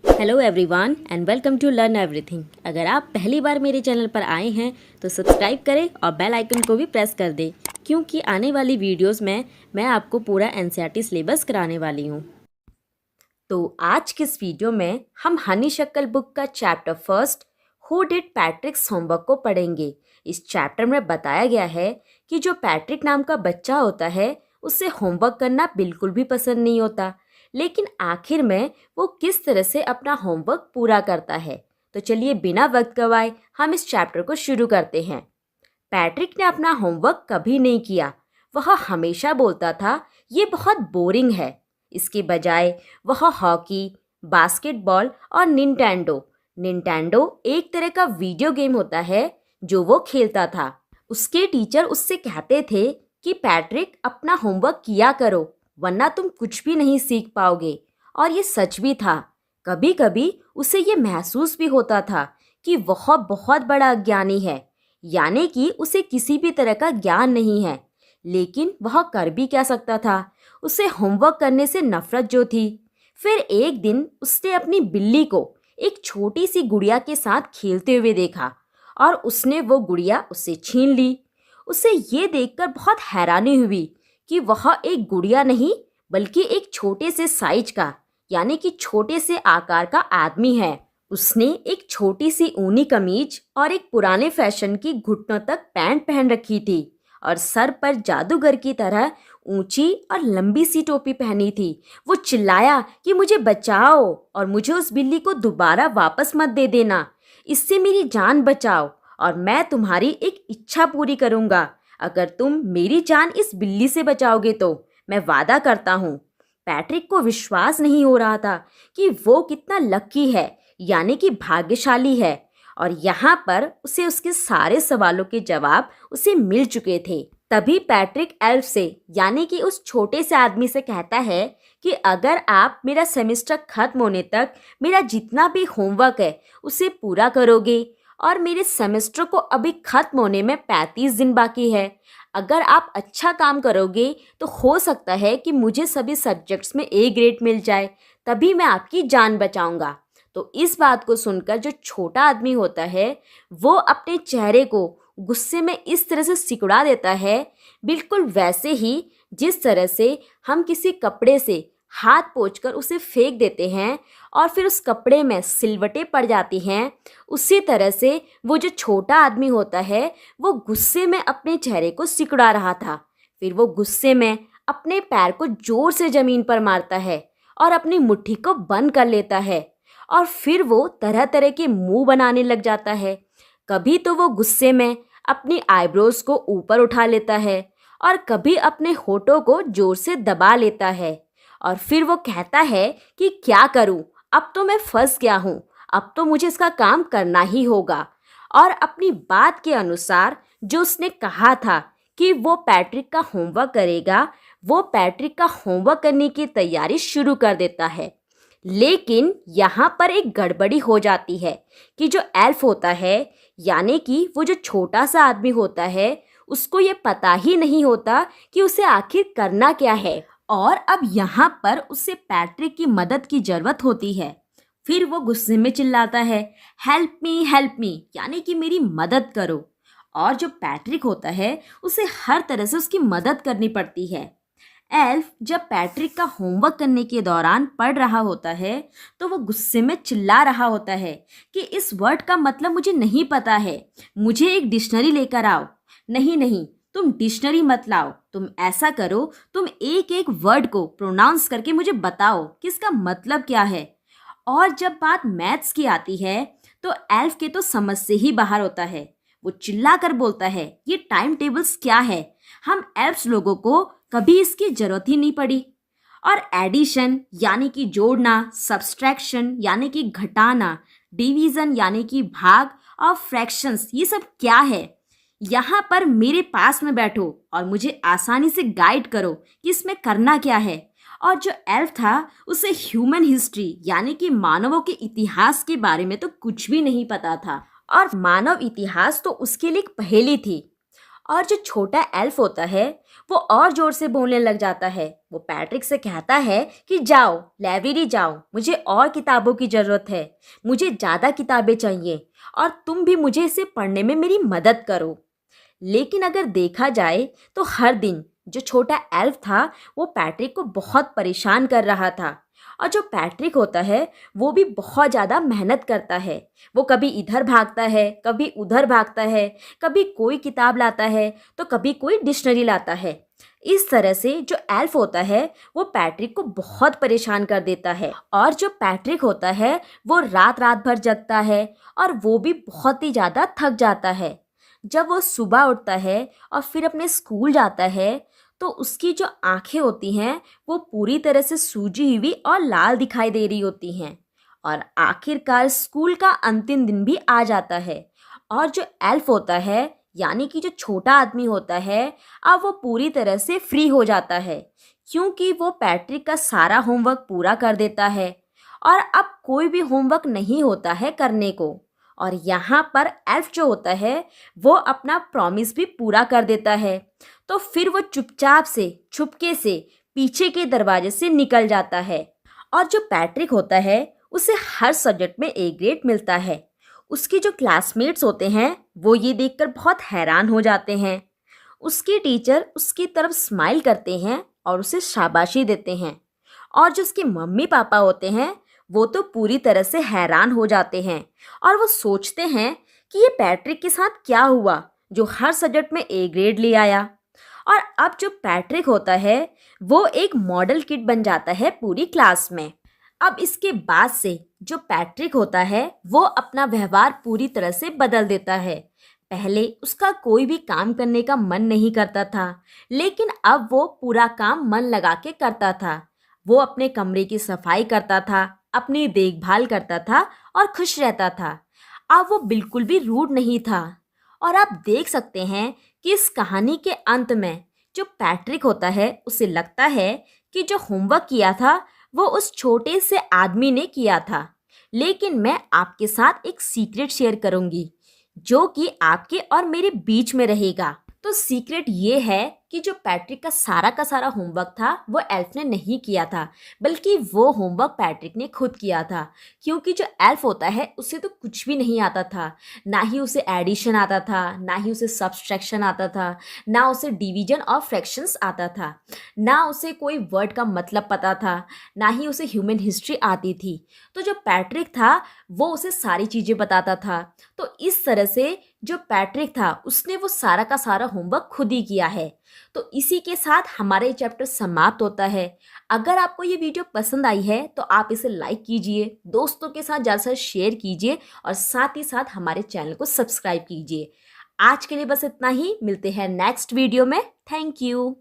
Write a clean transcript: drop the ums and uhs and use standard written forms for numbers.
Hello everyone and welcome to learn everything. अगर आप पहली बार मेरे चैनल पर आए हैं तो सब्सक्राइब करें और बेल आइकन को भी प्रेस कर दें, क्योंकि आने वाली वीडियोस में मैं आपको पूरा एनसीईआरटी सिलेबस कराने वाली हूँ। तो आज के इस वीडियो में हम हनी शक्ल बुक का chapter first who did पैट्रिक्स homework को पढ़ेंगे। इस चैप्टर में बताया गया है कि जो पैट्रिक नाम का बच्चा होता है उसे होमवर्क करना बिल्कुल भी पसंद नहीं होता, लेकिन आखिर में वो किस तरह से अपना होमवर्क पूरा करता है। तो चलिए बिना वक्त गवाए हम इस चैप्टर को शुरू करते हैं। पैट्रिक ने अपना होमवर्क कभी नहीं किया। वह हमेशा बोलता था ये बहुत बोरिंग है। इसके बजाय वह हॉकी, बास्केटबॉल और निंटेंडो एक तरह का वीडियो गेम होता है जो वो खेलता था। उसके टीचर उससे कहते थे कि पैट्रिक अपना होमवर्क किया करो वरना तुम कुछ भी नहीं सीख पाओगे। और ये सच भी था। कभी कभी उसे ये महसूस भी होता था कि वह बहुत बड़ा अज्ञानी है, यानी कि उसे किसी भी तरह का ज्ञान नहीं है। लेकिन वह कर भी क्या सकता था, उसे होमवर्क करने से नफरत जो थी। फिर एक दिन उसने अपनी बिल्ली को एक छोटी सी गुड़िया के साथ खेलते हुए देखा और उसने वो गुड़िया उससे छीन ली। उसे ये देखकर बहुत हैरानी हुई कि वह एक गुड़िया नहीं बल्कि एक छोटे से साइज का यानी कि छोटे से आकार का आदमी है। उसने एक छोटी सी ऊनी कमीज और एक पुराने फैशन की घुटनों तक पैंट पहन रखी थी और सर पर जादूगर की तरह ऊंची और लंबी सी टोपी पहनी थी। वो चिल्लाया कि मुझे बचाओ और मुझे उस बिल्ली को दोबारा वापस मत दे देना। इससे मेरी जान बचाओ और मैं तुम्हारी एक इच्छा पूरी करूंगा। अगर तुम मेरी जान इस बिल्ली से बचाओगे तो मैं वादा करता हूँ। पैट्रिक को विश्वास नहीं हो रहा था कि वो कितना लकी है, यानी कि भाग्यशाली है। और यहाँ पर उसे उसके सारे सवालों के जवाब उसे मिल चुके थे। तभी पैट्रिक एल्फ से यानी कि उस छोटे से आदमी से कहता है कि अगर आप मेरा सेमेस्टर खत्म होने तक मेरा जितना भी होमवर्क है उसे पूरा करोगे, और मेरे सेमेस्टर को अभी खत्म होने में 35 दिन बाकी है, अगर आप अच्छा काम करोगे तो हो सकता है कि मुझे सभी सब्जेक्ट्स में ए ग्रेड मिल जाए, तभी मैं आपकी जान बचाऊंगा। तो इस बात को सुनकर जो छोटा आदमी होता है वो अपने चेहरे को गुस्से में इस तरह से सिकुड़ा देता है, बिल्कुल वैसे ही जिस तरह से हम किसी कपड़े से हाथ पोंछकर उसे फेंक देते हैं और फिर उस कपड़े में सिलवटें पड़ जाती हैं। उसी तरह से वो जो छोटा आदमी होता है वो गुस्से में अपने चेहरे को सिकुड़ा रहा था। फिर वो गुस्से में अपने पैर को जोर से ज़मीन पर मारता है और अपनी मुट्ठी को बंद कर लेता है और फिर वो तरह तरह के मुंह बनाने लग जाता है। कभी तो वो गुस्से में अपनी आईब्रोज को ऊपर उठा लेता है और कभी अपने होठों को जोर से दबा लेता है। और फिर वो कहता है कि क्या करूं, अब तो मैं फंस गया हूं, अब तो मुझे इसका काम करना ही होगा। और अपनी बात के अनुसार जो उसने कहा था कि वो पैट्रिक का होमवर्क करेगा, वो पैट्रिक का होमवर्क करने की तैयारी शुरू कर देता है। लेकिन यहाँ पर एक गड़बड़ी हो जाती है कि जो एल्फ होता है यानी कि वो जो छोटा सा आदमी होता है उसको ये पता ही नहीं होता कि उसे आखिर करना क्या है। और अब यहाँ पर उसे पैट्रिक की मदद की ज़रूरत होती है। फिर वो गुस्से में चिल्लाता है हेल्प मी यानी कि मेरी मदद करो। और जो पैट्रिक होता है उसे हर तरह से उसकी मदद करनी पड़ती है। एल्फ जब पैट्रिक का होमवर्क करने के दौरान पढ़ रहा होता है तो वो गुस्से में चिल्ला रहा होता है कि इस वर्ड का मतलब मुझे नहीं पता है, मुझे एक डिक्शनरी लेकर आओ। नहीं, तुम डिक्शनरी मत लाओ, तुम ऐसा करो, तुम एक एक वर्ड को प्रोनाउंस करके मुझे बताओ कि इसका मतलब क्या है। और जब बात मैथ्स की आती है तो एल्फ के तो समझ से ही बाहर होता है। वो चिल्ला कर बोलता है ये टाइम टेबल्स क्या है, हम एल्फ्स लोगों को कभी इसकी जरूरत ही नहीं पड़ी। और एडिशन यानी कि जोड़ना, सब्सट्रैक्शन यानी कि घटाना, डिवीज़न यानी कि भाग और फ्रैक्शंस ये सब क्या है। यहाँ पर मेरे पास में बैठो और मुझे आसानी से गाइड करो कि इसमें करना क्या है। और जो एल्फ था उसे ह्यूमन हिस्ट्री यानी कि मानवों के इतिहास के बारे में तो कुछ भी नहीं पता था और मानव इतिहास तो उसके लिए एक पहेली थी। और जो छोटा एल्फ होता है वो और जोर से बोलने लग जाता है। वो पैट्रिक से कहता है कि जाओ लाइब्रेरी जाओ, मुझे और किताबों की ज़रूरत है, मुझे ज़्यादा किताबें चाहिए और तुम भी मुझे इसे पढ़ने में मेरी मदद करो। लेकिन अगर देखा जाए तो हर दिन जो छोटा एल्फ था वो पैट्रिक को बहुत परेशान कर रहा था। और जो पैट्रिक होता है वो भी बहुत ज़्यादा मेहनत करता है। वो कभी इधर भागता है, कभी उधर भागता है, कभी कोई किताब लाता है तो कभी कोई डिक्शनरी लाता है। इस तरह से जो एल्फ होता है वो पैट्रिक को बहुत परेशान कर देता है। और जो पैट्रिक होता है वो रात रात भर जगता है और वो भी बहुत ही ज़्यादा थक जाता है। जब वो सुबह उठता है और फिर अपने स्कूल जाता है तो उसकी जो आंखें होती हैं वो पूरी तरह से सूजी हुई और लाल दिखाई दे रही होती हैं। और आखिरकार स्कूल का अंतिम दिन भी आ जाता है और जो एल्फ होता है यानी कि जो छोटा आदमी होता है अब वो पूरी तरह से फ्री हो जाता है, क्योंकि वो पैट्रिक का सारा होमवर्क पूरा कर देता है और अब कोई भी होमवर्क नहीं होता है करने को। और यहाँ पर एल्फ जो होता है वो अपना प्रॉमिस भी पूरा कर देता है। तो फिर वो चुपचाप से छुपके से पीछे के दरवाजे से निकल जाता है। और जो पैट्रिक होता है उसे हर सब्जेक्ट में ए ग्रेड मिलता है। उसके जो क्लासमेट्स होते हैं वो ये देखकर बहुत हैरान हो जाते हैं। उसके टीचर उसकी तरफ स्माइल करते हैं और उसे शाबाशी देते हैं। और जो उसके मम्मी पापा होते हैं वो तो पूरी तरह से हैरान हो जाते हैं और वो सोचते हैं कि ये पैट्रिक के साथ क्या हुआ जो हर सब्जेक्ट में ए ग्रेड ले आया। और अब जो पैट्रिक होता है वो एक मॉडल किड बन जाता है पूरी क्लास में। अब इसके बाद से जो पैट्रिक होता है वो अपना व्यवहार पूरी तरह से बदल देता है। पहले उसका कोई भी काम करने का मन नहीं करता था, लेकिन अब वो पूरा काम मन लगा के करता था। वो अपने कमरे की सफाई करता था, अपनी देखभाल करता था और खुश रहता था। अब वो बिल्कुल भी रूड नहीं था। और आप देख सकते हैं कि इस कहानी के अंत में जो पैट्रिक होता है उसे लगता है कि जो होमवर्क किया था वो उस छोटे से आदमी ने किया था। लेकिन मैं आपके साथ एक सीक्रेट शेयर करूंगी जो कि आपके और मेरे बीच में रहेगा। तो सीक्रेट ये है कि जो पैट्रिक का सारा होमवर्क था वो एल्फ ने नहीं किया था, बल्कि वो होमवर्क पैट्रिक ने खुद किया था। क्योंकि जो एल्फ होता है उसे तो कुछ भी नहीं आता था, ना ही उसे एडिशन आता था, ना ही उसे सब्सट्रैक्शन आता था, ना उसे डिवीजन और फ्रैक्शंस आता था, ना उसे कोई वर्ड का मतलब पता था, ना ही उसे ह्यूमन हिस्ट्री आती थी। तो जो पैट्रिक था वो उसे सारी चीज़ें बताता था। तो इस तरह से जो पैट्रिक था उसने वो सारा का सारा होमवर्क खुद ही किया है। तो इसी के साथ हमारा ये चैप्टर समाप्त होता है। अगर आपको ये वीडियो पसंद आई है तो आप इसे लाइक कीजिए, दोस्तों के साथ ज़्यादा से शेयर कीजिए और साथ ही साथ हमारे चैनल को सब्सक्राइब कीजिए। आज के लिए बस इतना ही, मिलते हैं नेक्स्ट वीडियो में। Thank you.